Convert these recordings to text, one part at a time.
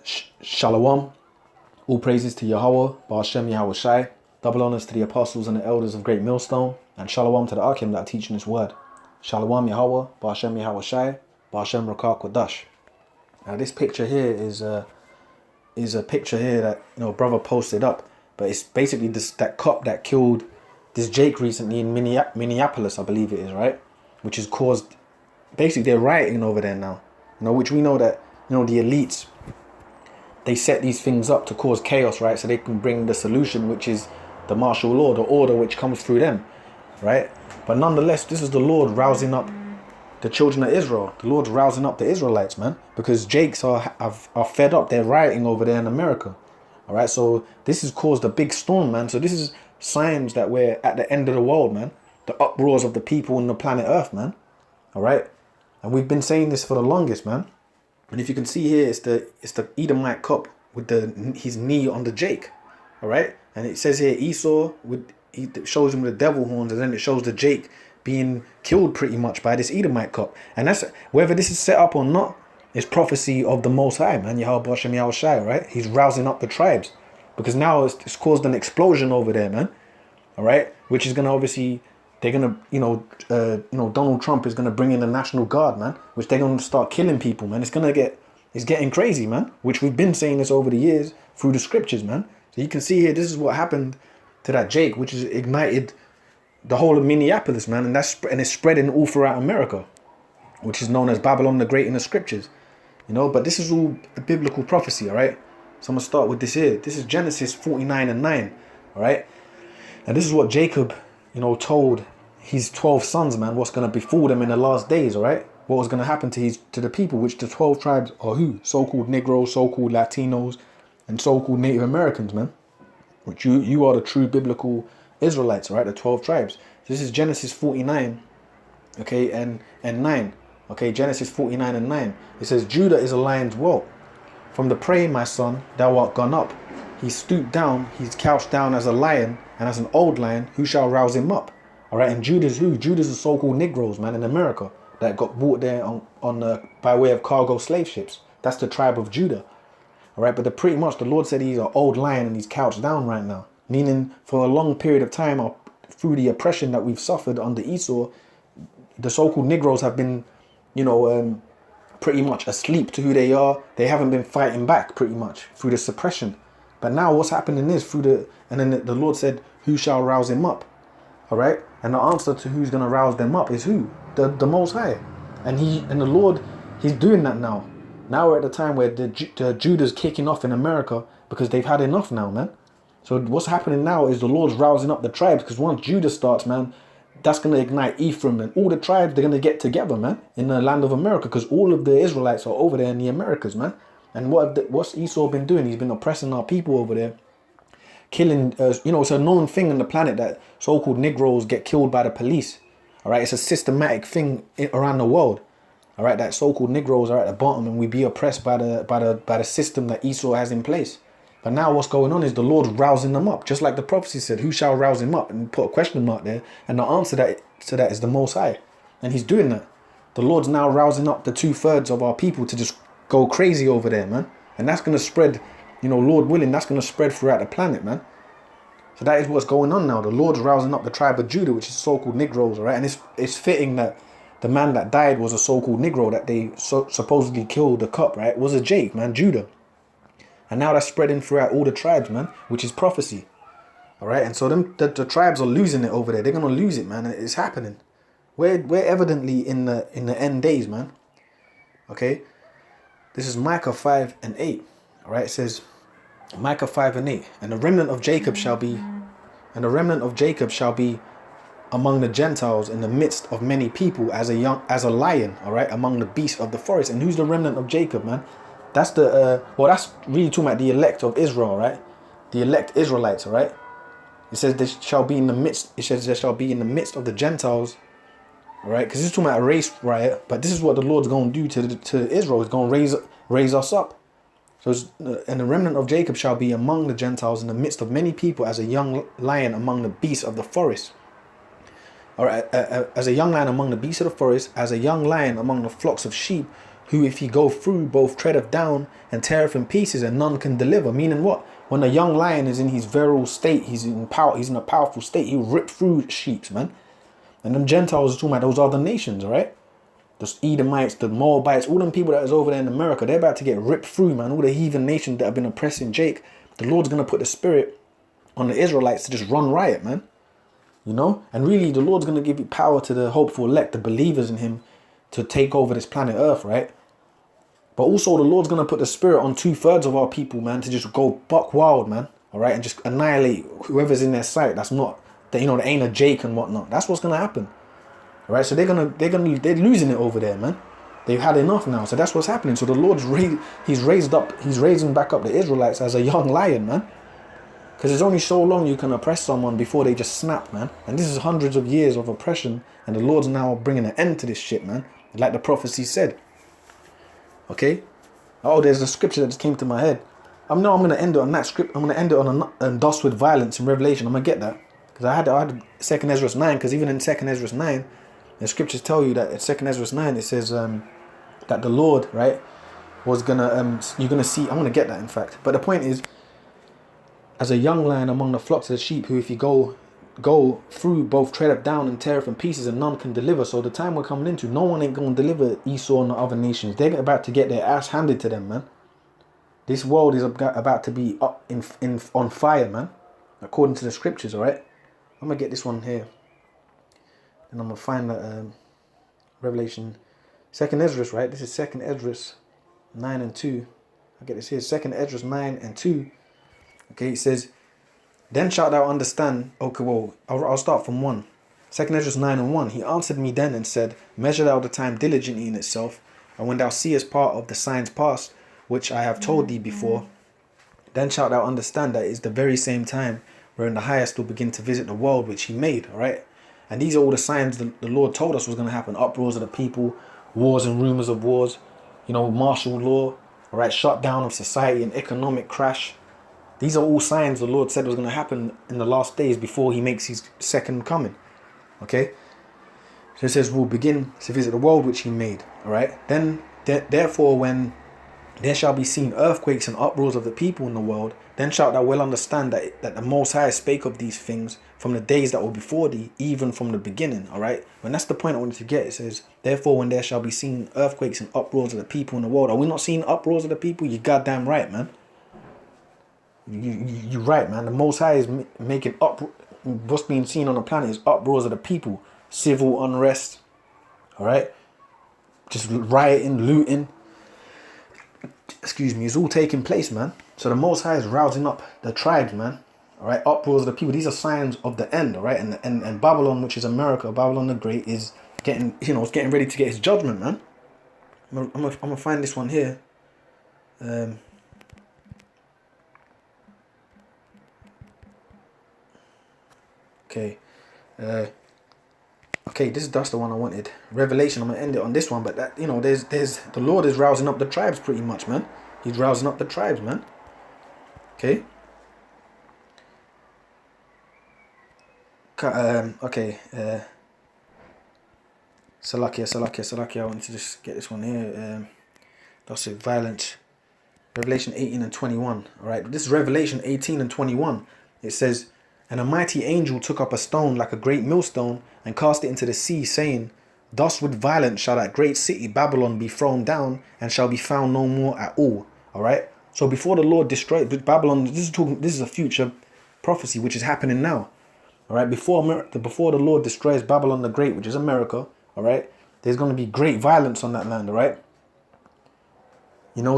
Shalom. All praises to Yahweh, Ba'ashem Yahweh Shai. Double honors to the apostles and the elders of Great Millstone. And shalom to the Akim that are teaching this word. Shalom Yahweh, Ba'ashem Yahweh Shai, Ba'ashem Rakah Kodash. Now this picture here is a picture here that brother posted up. But it's basically that cop that killed this Jake recently in Minneapolis, I believe it is, right? Which has caused, basically they're rioting over there now. Which we know that, the elites, they set these things up to cause chaos, right? So they can bring the solution, which is the martial law, the order which comes through them, right? But nonetheless, this is the Lord rousing up the children of Israel. The Lord's rousing up the Israelites, man, because Jakes are fed up. They're rioting over there in America, all right? So this has caused a big storm, man. So this is signs that we're at the end of the world, man. The uproars of the people on the planet Earth, man, all right? And we've been saying this for the longest, man. And if you can see here, it's the Edomite cop with his knee on the Jake, all right? And it says here Esau it shows him the devil horns, and then it shows the Jake being killed pretty much by this Edomite cop. And that's whether this is set up or not, is prophecy of the Most High, man. Yahweh B'Shem Yahweh Shai, right? He's rousing up the tribes because now it's caused an explosion over there, man. All right, which is gonna obviously. They're gonna, Donald Trump is gonna bring in the National Guard, man, which they're gonna start killing people, man. It's getting crazy, man. Which we've been saying this over the years through the scriptures, man. So you can see here, this is what happened to that Jake, which has ignited the whole of Minneapolis, man, and it's spreading all throughout America, which is known as Babylon the Great in the scriptures, But this is all the biblical prophecy, all right. So I'm gonna start with this here. This is Genesis 49:9, all right. And this is what Jacob, told his 12 sons, man, what's going to befall them in the last days, all right? What was going to happen to the people, which the 12 tribes are who? So-called Negroes, so-called Latinos, and so-called Native Americans, man. Which you are the true biblical Israelites, all right? The 12 tribes. This is Genesis 49, okay, and 9. Okay, Genesis 49 and 9. It says, Judah is a lion's whelp. From the prey, my son, thou art gone up. He stooped down, he's couched down as a lion, and as an old lion, who shall rouse him up? All right, and Judah's who? Judah's the so-called Negroes, man, in America that got brought there by way of cargo slave ships. That's the tribe of Judah. All right, but pretty much the Lord said he's an old lion and he's couched down right now, meaning for a long period of time, through the oppression that we've suffered under Esau, the so-called Negroes have been, pretty much asleep to who they are. They haven't been fighting back pretty much through the suppression. But now what's happening is and then the Lord said, who shall rouse him up? All right. And the answer to who's going to rouse them up is who? The Most High. And the Lord, he's doing that now. Now we're at the time where the Judah's kicking off in America because they've had enough now, man. So what's happening now is the Lord's rousing up the tribes, because once Judah starts, man, that's going to ignite Ephraim and all the tribes. They're going to get together, man, in the land of America, because all of the Israelites are over there in the Americas, man. And what's Esau been doing? He's been oppressing our people over there, killing. It's a known thing on the planet that so-called Negroes get killed by the police. All right, it's a systematic thing around the world. All right, that so-called Negroes are at the bottom, and we be oppressed by the system that Esau has in place. But now what's going on is the Lord's rousing them up, just like the prophecy said. Who shall rouse him up? And put a question mark there, and the answer to that is the Most High, and He's doing that. The Lord's now rousing up the 2/3 of our people to just go crazy over there, man. And that's going to spread, Lord willing, that's going to spread throughout the planet, man. So that is what's going on now. The Lord's rousing up the tribe of Judah, which is so-called Negroes, all right? And it's fitting that the man that died was a so-called Negro that they supposedly killed, the cop, right? Was a Jake, man, Judah. And now that's spreading throughout all the tribes, man, which is prophecy, all right? And so the tribes are losing it over there. They're going to lose it, man. It's happening. We're evidently in the end days, man, okay? This is Micah 5 and 8. All right, it says, Micah 5 and 8. And the remnant of Jacob shall be among the Gentiles in the midst of many people as a lion, all right, among the beasts of the forest. And who's the remnant of Jacob, man? That's that's really talking about the elect of Israel, right? The elect Israelites, all right? It says there shall be in the midst of the Gentiles. All right, because this is talking about a race riot, but this is what the Lord's going to do to Israel. He's going to raise us up. So, and the remnant of Jacob shall be among the Gentiles in the midst of many people as a young lion among the beasts of the forest. All right, as a young lion among the beasts of the forest, as a young lion among the flocks of sheep, who if he go through both treadeth down and teareth in pieces, and none can deliver. Meaning what? When a young lion is in his virile state, he's in a powerful state, he'll rip through sheep, man. And them Gentiles are talking about those other nations, all right? The Edomites, the Moabites, all them people that is over there in America, they're about to get ripped through, man. All the heathen nations that have been oppressing Jake, the Lord's going to put the spirit on the Israelites to just run riot, man. You know? And really, the Lord's going to give you power to the hopeful elect, the believers in him, to take over this planet Earth, right? But also, the Lord's going to put the spirit on 2/3 of our people, man, to just go buck wild, man. All right? And just annihilate whoever's in their sight. That's not, that, you know, that ain't a Jake and whatnot. That's what's going to happen. All right? So they're losing it over there, man. They've had enough now. So that's what's happening. So the Lord's he's raising back up the Israelites as a young lion, man. Because there's only so long you can oppress someone before they just snap, man. And this is hundreds of years of oppression. And the Lord's now bringing an end to this shit, man. Like the prophecy said. Okay? Oh, there's a scripture that just came to my head. I'm going to end it on that script. I'm going to end it on thus with violence in Revelation. I'm going to get that. Because I had 2nd Ezra 9. Because even in 2nd Ezra 9, the scriptures tell you that in 2nd Ezra 9, it says that the Lord, right, was going to, you're going to see, I'm going to get that in fact. But the point is, as a young lion among the flocks of the sheep, who if you go through both treadeth down and teareth in pieces, and none can deliver. So the time we're coming into, no one ain't going to deliver Esau and the other nations. They're about to get their ass handed to them, man. This world is about to be up on fire, man, according to the scriptures, all right? I'm going to get this one here. And I'm going to find that Revelation, 2nd Ezra, right? This is 2nd Ezra 9 and 2. I'll get this here, 2nd Ezra 9 and 2. Okay, it says, then shalt thou understand. Okay, well, I'll start from 1. 2nd Ezra 9 and 1. He answered me then and said, measure thou the time diligently in itself, and when thou seest part of the signs past, which I have told thee before, then shalt thou understand that it is the very same time wherein the highest will begin to visit the world which he made, all right? And these are all the signs the Lord told us was going to happen. Uproars of the people, wars and rumors of wars, you know, martial law, all right, shutdown of society and economic crash. These are all signs the Lord said was going to happen in the last days before he makes his second coming. Okay? So it says, we'll begin to visit the world which he made. All right? Then, therefore, when there shall be seen earthquakes and uproars of the people in the world, then shalt thou well understand that the Most High spake of these things from the days that were before thee, even from the beginning. All right? And that's the point I wanted to get. It says, therefore, when there shall be seen earthquakes and uproars of the people in the world. Are we not seeing uproars of the people? You're goddamn right, man. You're right, man. The Most High is making what's being seen on the planet is uproars of the people, civil unrest, all right, just rioting, looting. Excuse me, it's all taking place, man. So the Most High is rousing up the tribes, man. All right, uproars of the people. These are signs of the end, all right. And Babylon, which is America, Babylon the Great, is getting, it's getting ready to get his judgment, man. I'm gonna find this one here. Okay, okay, that's the one I wanted. Revelation. I'm gonna end it on this one, but that, there's the Lord is rousing up the tribes pretty much, man. He's rousing up the tribes, man. Okay. Okay. Salakia. I wanted to just get this one here. That's it. Violence. Revelation 18 and 21. All right. This is Revelation 18 and 21. It says, and a mighty angel took up a stone like a great millstone and cast it into the sea, saying, thus with violence shall that great city Babylon be thrown down, and shall be found no more at all. All right. So before the Lord destroyed Babylon, this is a future prophecy which is happening now. All right. Before the Lord destroys Babylon the Great, which is America. All right. There's going to be great violence on that land. All right.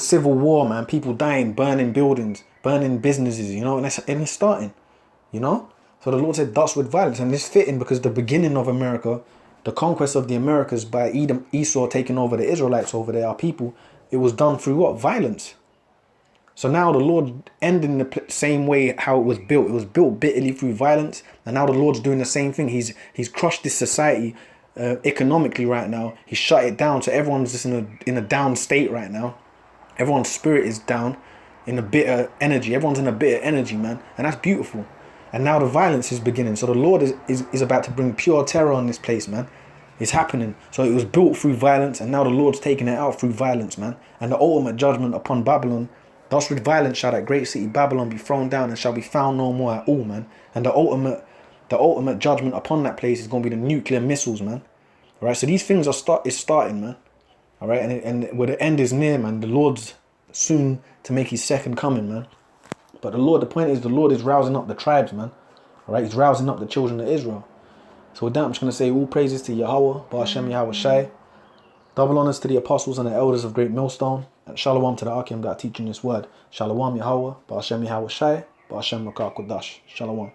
Civil war, man. People dying, burning buildings, burning businesses. And it's starting. So the Lord said, thus with violence. And this fitting because the beginning of America, the conquest of the Americas by Esau taking over the Israelites over there, our people, it was done through what? Violence. So now the Lord ending the same way how it was built. It was built bitterly through violence. And now the Lord's doing the same thing. He's crushed this society economically right now. He's shut it down. So everyone's just in a down state right now. Everyone's spirit is down in a bitter energy. Everyone's in a bitter energy, man. And that's beautiful. And now the violence is beginning. So the Lord is about to bring pure terror on this place, man. is happening. So it was built through violence, and now the Lord's taking it out through violence, man. And the ultimate judgment upon Babylon, thus with violence shall that great city Babylon be thrown down and shall be found no more at all, man. And the ultimate judgment upon that place is going to be the nuclear missiles, man. All right, so these things are starting, man. All right, and where the end is near, man. The Lord's soon to make his second coming, man. But the point is, the Lord is rousing up the tribes, man. All right, he's rousing up the children of Israel. So with that, I'm just going to say all praises to Yahweh, Ba'ashem Yahweh Shai. Double honors to the apostles and the elders of Great Millstone. And shalom to the Akim that are teaching this word. Shalom Yahweh, Ba'ashem Yahweh Shai, Ba'ashem Rakah Kodash. Shalom.